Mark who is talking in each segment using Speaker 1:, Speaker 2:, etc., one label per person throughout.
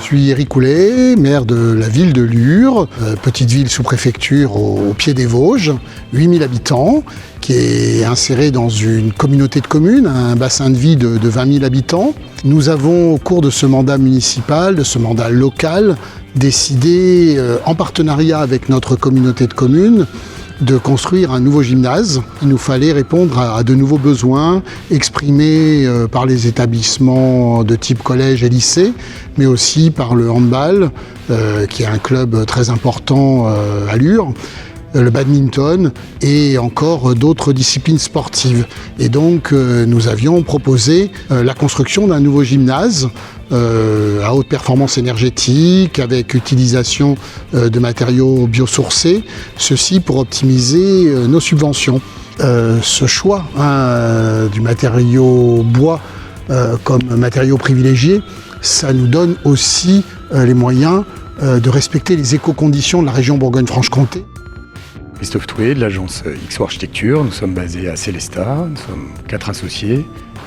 Speaker 1: suis Éric Coulet, maire de la ville de Lure, petite ville sous-préfecture au pied des Vosges, 8000 habitants, qui est insérée dans une communauté de communes, un bassin de vie de 20 000 habitants. Nous avons, au cours de ce mandat municipal, de ce mandat local, décidé, en partenariat avec notre communauté de communes, de construire un nouveau gymnase. Il nous fallait répondre à de nouveaux besoins exprimés par les établissements de type collège et lycée, mais aussi par le handball, qui est un club très important à Lure, le badminton et encore d'autres disciplines sportives. Et donc nous avions proposé la construction d'un nouveau gymnase à haute performance énergétique, avec utilisation de matériaux biosourcés, ceci pour optimiser nos subventions. Ce choix du matériau bois comme matériau privilégié, ça nous donne aussi les moyens de respecter les éco-conditions de la région Bourgogne-Franche-Comté.
Speaker 2: Christophe Toué de l'agence XO Architecture, nous sommes basés à Célestat, nous sommes 4 associés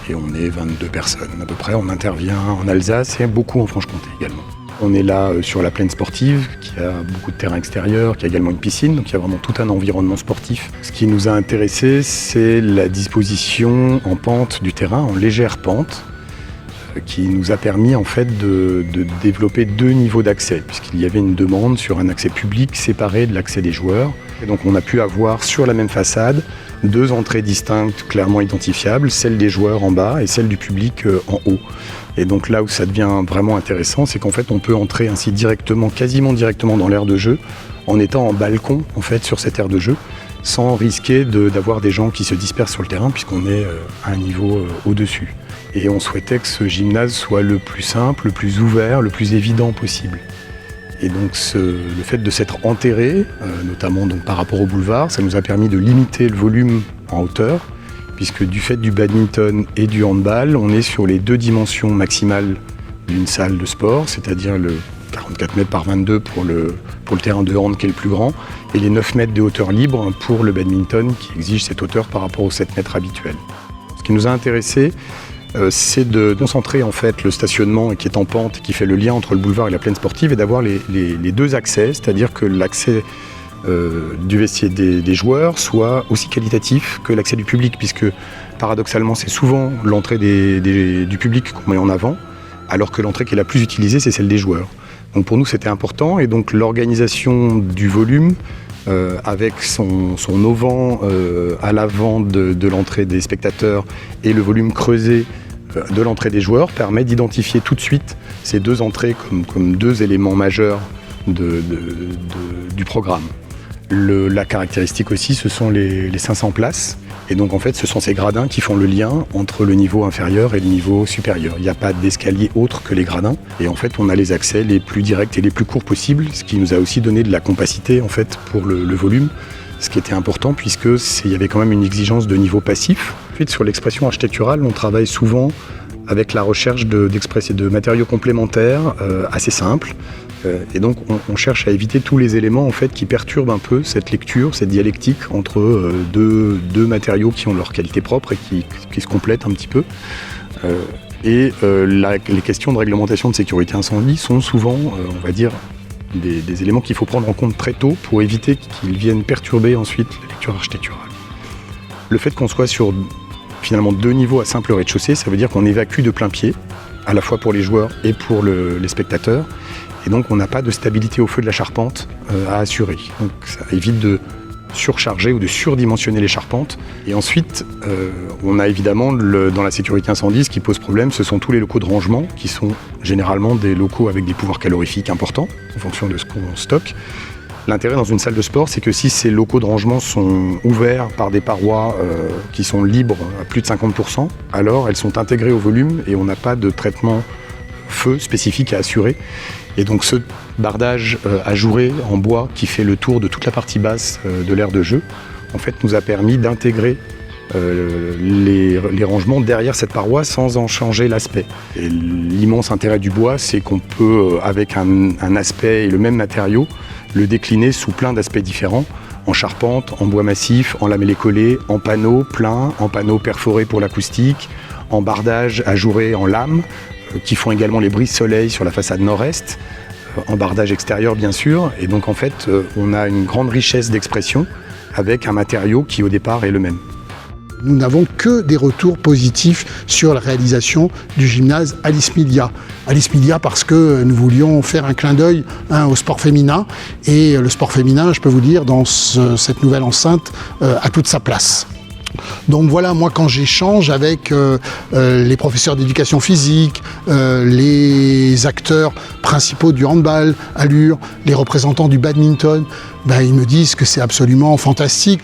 Speaker 2: et on est 22 personnes à peu près. On intervient en Alsace et beaucoup en Franche-Comté également. On est là sur la plaine sportive qui a beaucoup de terrain extérieur, qui a également une piscine, donc il y a vraiment tout un environnement sportif. Ce qui nous a intéressé, c'est la disposition en pente du terrain, en légère pente, qui nous a permis en fait de développer 2 niveaux d'accès, puisqu'il y avait une demande sur un accès public séparé de l'accès des joueurs. Et donc on a pu avoir sur la même façade 2 entrées distinctes clairement identifiables, celle des joueurs en bas et celle du public en haut. Et donc là où ça devient vraiment intéressant, c'est qu'en fait on peut entrer ainsi directement, quasiment directement dans l'aire de jeu, en étant en balcon en fait sur cette aire de jeu, sans risquer d'avoir des gens qui se dispersent sur le terrain puisqu'on est à un niveau au-dessus. Et on souhaitait que ce gymnase soit le plus simple, le plus ouvert, le plus évident possible. Et donc le fait de s'être enterré, notamment donc par rapport au boulevard, ça nous a permis de limiter le volume en hauteur, puisque du fait du badminton et du handball, on est sur les 2 dimensions maximales d'une salle de sport, c'est-à-dire le 44 mètres par 22 pour le terrain de hand qui est le plus grand, et les 9 mètres de hauteur libre pour le badminton qui exige cette hauteur par rapport aux 7 mètres habituels. Ce qui nous a intéressé, c'est de concentrer en fait le stationnement qui est en pente, qui fait le lien entre le boulevard et la plaine sportive, et d'avoir les 2 accès, c'est-à-dire que l'accès du vestiaire des joueurs soit aussi qualitatif que l'accès du public, puisque paradoxalement c'est souvent l'entrée du public qu'on met en avant, alors que l'entrée qui est la plus utilisée c'est celle des joueurs. Donc pour nous c'était important, et donc l'organisation du volume avec son auvent à l'avant de l'entrée des spectateurs et le volume creusé de l'entrée des joueurs permet d'identifier tout de suite ces 2 entrées comme 2 éléments majeurs du programme. La caractéristique aussi, ce sont les 500 places. Et donc en fait, ce sont ces gradins qui font le lien entre le niveau inférieur et le niveau supérieur. Il n'y a pas d'escalier autre que les gradins. Et en fait, on a les accès les plus directs et les plus courts possibles, ce qui nous a aussi donné de la compacité en fait pour le volume, ce qui était important puisqu'il y avait quand même une exigence de niveau passif. Ensuite, sur l'expression architecturale, on travaille souvent avec la recherche de matériaux complémentaires assez simples. Et donc on cherche à éviter tous les éléments en fait, qui perturbent un peu cette lecture, cette dialectique entre deux matériaux qui ont leur qualité propre et qui se complètent un petit peu. Les questions de réglementation de sécurité incendie sont souvent, on va dire, des éléments qu'il faut prendre en compte très tôt pour éviter qu'ils viennent perturber ensuite la lecture architecturale. Le fait qu'on soit sur finalement 2 niveaux à simple rez-de-chaussée, ça veut dire qu'on évacue de plein pied, à la fois pour les joueurs et pour les spectateurs. Et donc on n'a pas de stabilité au feu de la charpente à assurer. Donc ça évite de surcharger ou de surdimensionner les charpentes. Et ensuite, on a évidemment dans la sécurité incendie, ce qui pose problème, ce sont tous les locaux de rangement, qui sont généralement des locaux avec des pouvoirs calorifiques importants, en fonction de ce qu'on stocke. L'intérêt dans une salle de sport, c'est que si ces locaux de rangement sont ouverts par des parois qui sont libres à plus de 50%, alors elles sont intégrées au volume et on n'a pas de traitement feu spécifique à assurer. Et donc ce bardage ajouré en bois qui fait le tour de toute la partie basse de l'aire de jeu, en fait, nous a permis d'intégrer les rangements derrière cette paroi sans en changer l'aspect. Et l'immense intérêt du bois, c'est qu'on peut, avec un aspect et le même matériau, le décliner sous plein d'aspects différents, en charpente, en bois massif, en lamellé collé, en panneaux pleins, en panneaux perforés pour l'acoustique, en bardage ajouré en lame, qui font également les brise-soleil sur la façade nord-est, en bardage extérieur bien sûr. Et donc en fait, on a une grande richesse d'expression avec un matériau qui au départ est le même.
Speaker 1: Nous n'avons que des retours positifs sur la réalisation du gymnase Alice Milia. Alice Milia parce que nous voulions faire un clin d'œil au sport féminin. Et le sport féminin, je peux vous dire, dans cette nouvelle enceinte, a toute sa place. Donc voilà, moi quand j'échange avec les professeurs d'éducation physique, les acteurs principaux du handball, Allure, les représentants du badminton, ils me disent que c'est absolument fantastique.